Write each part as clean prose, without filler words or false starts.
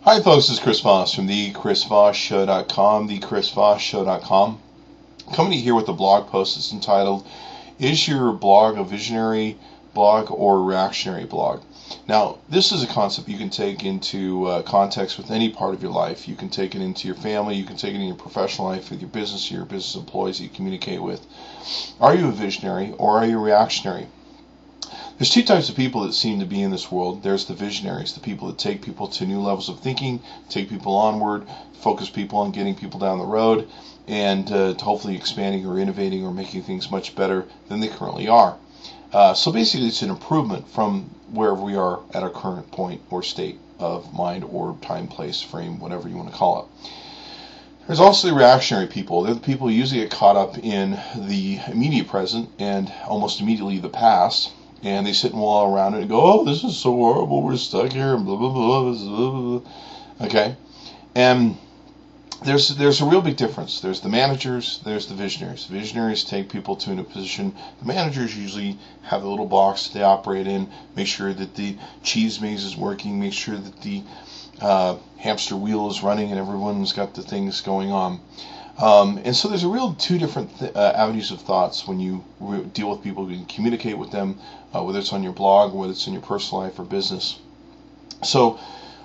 Hi folks, this is Chris Voss from the chrisvossshow.com, thechrisvossshow.com. Coming to you here with a blog post that's entitled, Is Your Blog a Visionary Blog or a Reactionary Blog? Now, this is a concept you can take into context with any part of your life. You can take it into your family, you can take it in your professional life with your business employees that you communicate with. Are you a visionary or are you a reactionary? There's two types of people that seem to be in this world. There's the visionaries, the people that take people to new levels of thinking, take people onward, focus people on getting people down the road, and hopefully expanding or innovating or making things much better than they currently are. So basically it's an improvement from wherever we are at our current point or state of mind or time, place, frame, whatever you want to call it. There's also the reactionary people. They're the people who usually get caught up in the immediate present and almost immediately the past. And they sit and wallow around it and go, oh, this is so horrible, we're stuck here, and blah, blah, blah, blah, blah. Okay? And there's a real big difference. There's the managers, there's the visionaries. The visionaries take people to a new position. The managers usually have a little box that they operate in, make sure that the cheese maze is working, make sure that the hamster wheel is running and everyone's got the things going on. And so there's a real two different avenues of thoughts when you deal with people. You can communicate with them, whether it's on your blog, whether it's in your personal life or business. So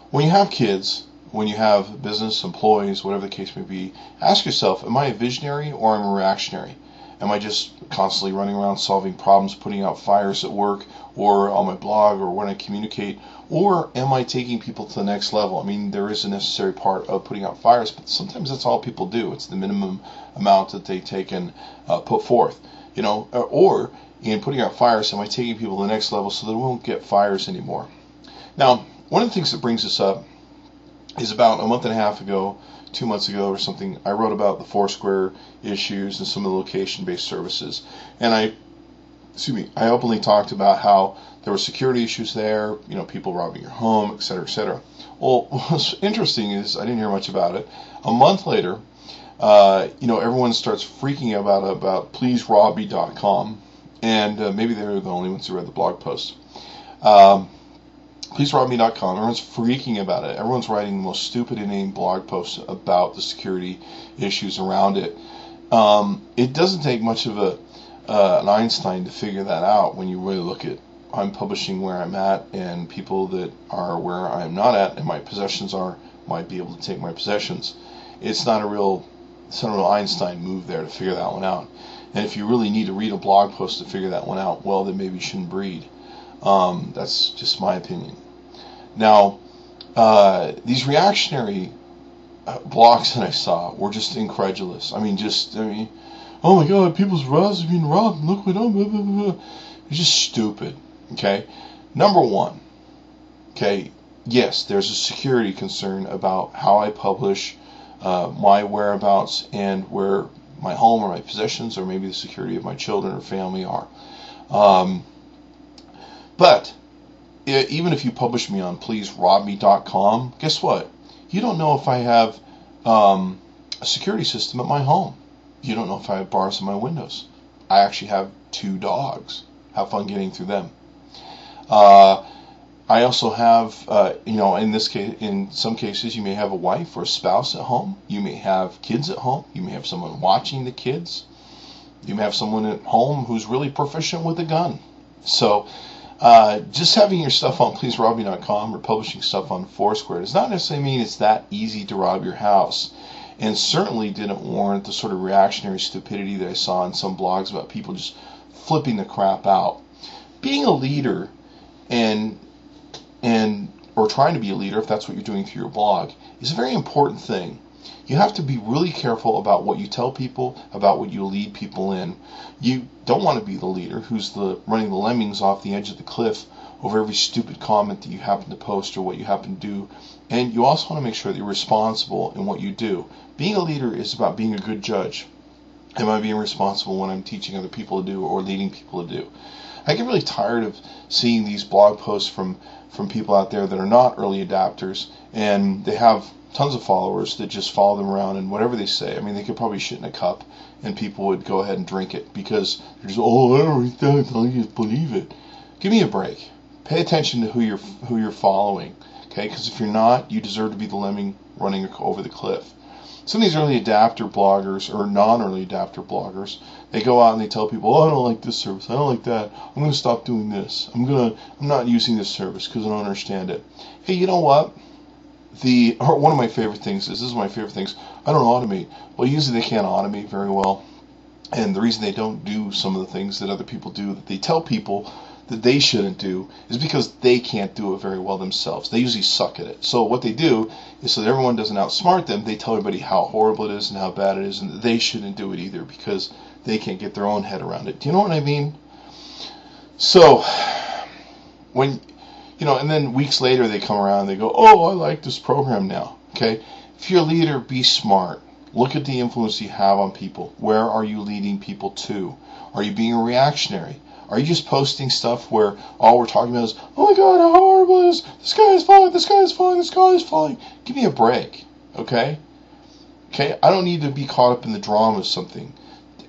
when you have kids, when you have business, employees, whatever the case may be, ask yourself, am I a visionary or am I a reactionary? Am I just constantly running around solving problems, putting out fires at work or on my blog or when I communicate? Or am I taking people to the next level? I mean, there is a necessary part of putting out fires, but sometimes that's all people do. It's the minimum amount that they take and put forth. You know, or in putting out fires, am I taking people to the next level so they won't get fires anymore? Now, one of the things that brings this up is about a month and a half ago, 2 months ago or something, I wrote about the Foursquare issues and some of the location-based services. And I openly talked about how there were security issues there, you know, people robbing your home, et cetera, et cetera. Well, what's interesting is I didn't hear much about it. A month later, everyone starts freaking about pleaserobme.com, and maybe they were the only ones who read the blog post. Pleaserobme.com, everyone's freaking about it. Everyone's writing the most stupid inane blog posts about the security issues around it. It doesn't take much of an Einstein to figure that out when you really look at I'm publishing where I'm at, and people that are where I'm not at and my possessions are might be able to take my possessions. It's not a real Einstein move there to figure that one out. And if you really need to read a blog post to figure that one out, well, then maybe you shouldn't breed. That's just my opinion. Now, these reactionary blogs that I saw were just incredulous. I mean, oh my God, people's houses are being robbed. Look what I'm. Blah, blah, blah. It's just stupid. Okay. Number one. Okay. Yes, there's a security concern about how I publish my whereabouts and where my home or my possessions or maybe the security of my children or family are. But even if you publish me on pleaserobme.com, guess what? You don't know if I have a security system at my home. You don't know if I have bars in my windows. I actually have 2 dogs. Have fun getting through them. I also have, in this case, in some cases, you may have a wife or a spouse at home. You may have kids at home. You may have someone watching the kids. You may have someone at home who's really proficient with a gun. So, just having your stuff on pleaserobme.com or publishing stuff on Foursquare does not necessarily mean it's that easy to rob your house, and certainly didn't warrant the sort of reactionary stupidity that I saw in some blogs about people just flipping the crap out. Being a leader or trying to be a leader, if that's what you're doing through your blog, is a very important thing. You have to be really careful about what you tell people, about what you lead people in. You don't want to be the leader who's running the lemmings off the edge of the cliff over every stupid comment that you happen to post or what you happen to do. And you also want to make sure that you're responsible in what you do. Being a leader is about being a good judge. Am I being responsible when I'm teaching other people to do or leading people to do? I get really tired of seeing these blog posts from people out there that are not early adapters, and they have tons of followers that just follow them around, and whatever they say, I mean, they could probably shit in a cup and people would go ahead and drink it because they're just, I just believe it. Give me a break. Pay attention to who you're following. Okay, okay? Because if you're not, you deserve to be the lemming running over the cliff. Some of these early adapter bloggers or non-early adapter bloggers, they go out and they tell people, oh, I don't like this service, I don't like that, I'm going to stop doing this, I'm not using this service because I don't understand it. Hey, you know what? One of my favorite things is, this is my favorite things, I don't automate. Well, usually they can't automate very well. And the reason they don't do some of the things that other people do, that they tell people that they shouldn't do, is because they can't do it very well themselves. They usually suck at it. So what they do is, so that everyone doesn't outsmart them, they tell everybody how horrible it is and how bad it is, and that they shouldn't do it either because they can't get their own head around it. Do you know what I mean? So, when, and then weeks later they come around and they go, oh, I like this program now. Okay? If you're a leader, be smart. Look at the influence you have on people. Where are you leading people to? Are you being a reactionary? Are you just posting stuff where all we're talking about is, oh my God, how horrible it is, the sky is falling, the sky is falling, the sky is falling? Give me a break, okay? Okay, I don't need to be caught up in the drama of something.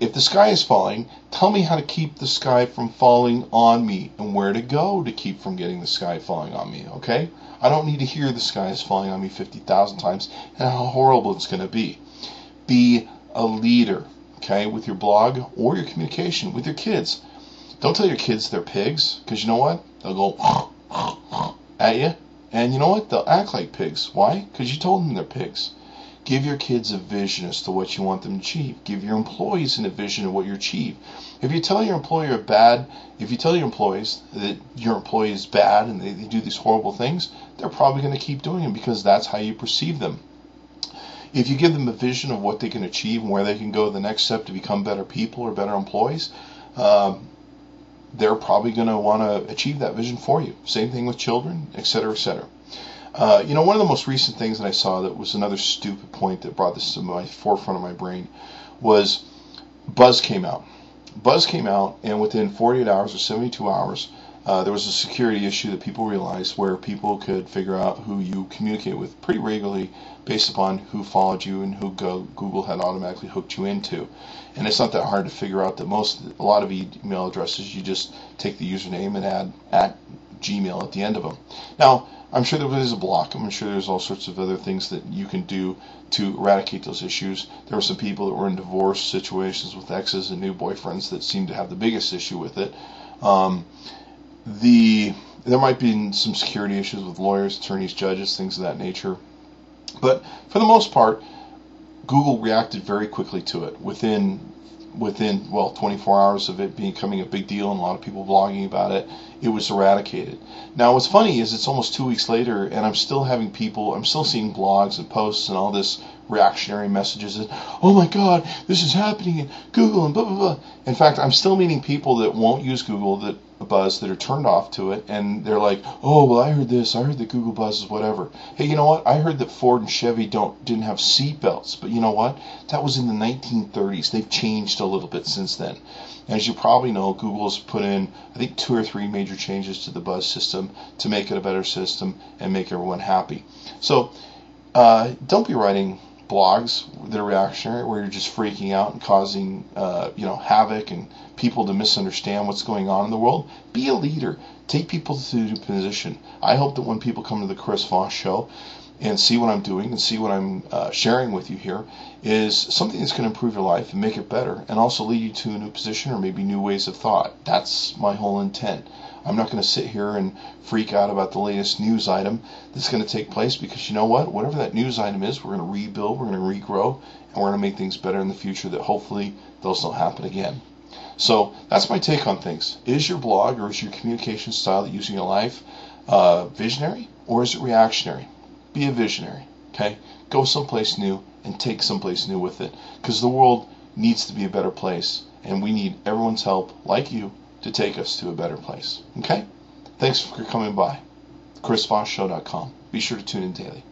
If the sky is falling, tell me how to keep the sky from falling on me and where to go to keep from getting the sky falling on me, okay? I don't need to hear the sky is falling on me 50,000 times and how horrible it's going to be. Be a leader, okay, with your blog or your communication with your kids. Don't tell your kids they're pigs, because you know what? They'll go at you, and you know what? They'll act like pigs. Why? Because you told them they're pigs. Give your kids a vision as to what you want them to achieve. Give your employees a vision of what you achieve. If you tell your employees that your employee is bad and they do these horrible things, they're probably going to keep doing them because that's how you perceive them. If you give them a vision of what they can achieve and where they can go the next step to become better people or better employees, they're probably going to want to achieve that vision for you. Same thing with children, et cetera, et cetera. One of the most recent things that I saw that was another stupid point that brought this to my forefront of my brain was Buzz came out. Buzz came out, and within 48 hours or 72 hours, there was a security issue that people realized where people could figure out who you communicate with pretty regularly based upon who followed you and who Google had automatically hooked you into. And it's not that hard to figure out that a lot of email addresses, you just take the username and add @Gmail at the end of them. Now, I'm sure there is a block. I'm sure there's all sorts of other things that you can do to eradicate those issues. There were some people that were in divorce situations with exes and new boyfriends that seemed to have the biggest issue with it. There might be some security issues with lawyers, attorneys, judges, things of that nature. But for the most part, Google reacted very quickly to it. Within 24 hours of it becoming a big deal and a lot of people blogging about it, it was eradicated. Now, what's funny is it's almost 2 weeks later, and I'm still seeing blogs and posts and all this reactionary messages that, oh my God, this is happening in Google and blah, blah, blah. In fact, I'm still meeting people that won't use Google, Buzz, that are turned off to it, and they're like, oh, well, I heard this, I heard that Google Buzz is whatever. Hey, you know what? I heard that Ford and Chevy didn't have seat belts, but you know what? That was in the 1930s. They've changed a little bit since then. As you probably know, Google's put in, I think, 2 or 3 major changes to the Buzz system to make it a better system and make everyone happy. So, don't be writing blogs that are reactionary where you're just freaking out and causing havoc and people to misunderstand what's going on in the world. Be a leader. Take people to the position. I hope that when people come to the Chris Voss Show and see what I'm doing and see what I'm sharing with you here is something that's going to improve your life and make it better and also lead you to a new position or maybe new ways of thought. That's my whole intent. I'm not going to sit here and freak out about the latest news item that's going to take place because you know what? Whatever that news item is, we're going to rebuild, we're going to regrow, and we're going to make things better in the future that hopefully those don't happen again. So that's my take on things. Is your blog or is your communication style that you use in your life visionary or is it reactionary? Be a visionary, okay? Go someplace new and take someplace new with it because the world needs to be a better place and we need everyone's help, like you, to take us to a better place, okay? Thanks for coming by. ChrisVossShow.com. Be sure to tune in daily.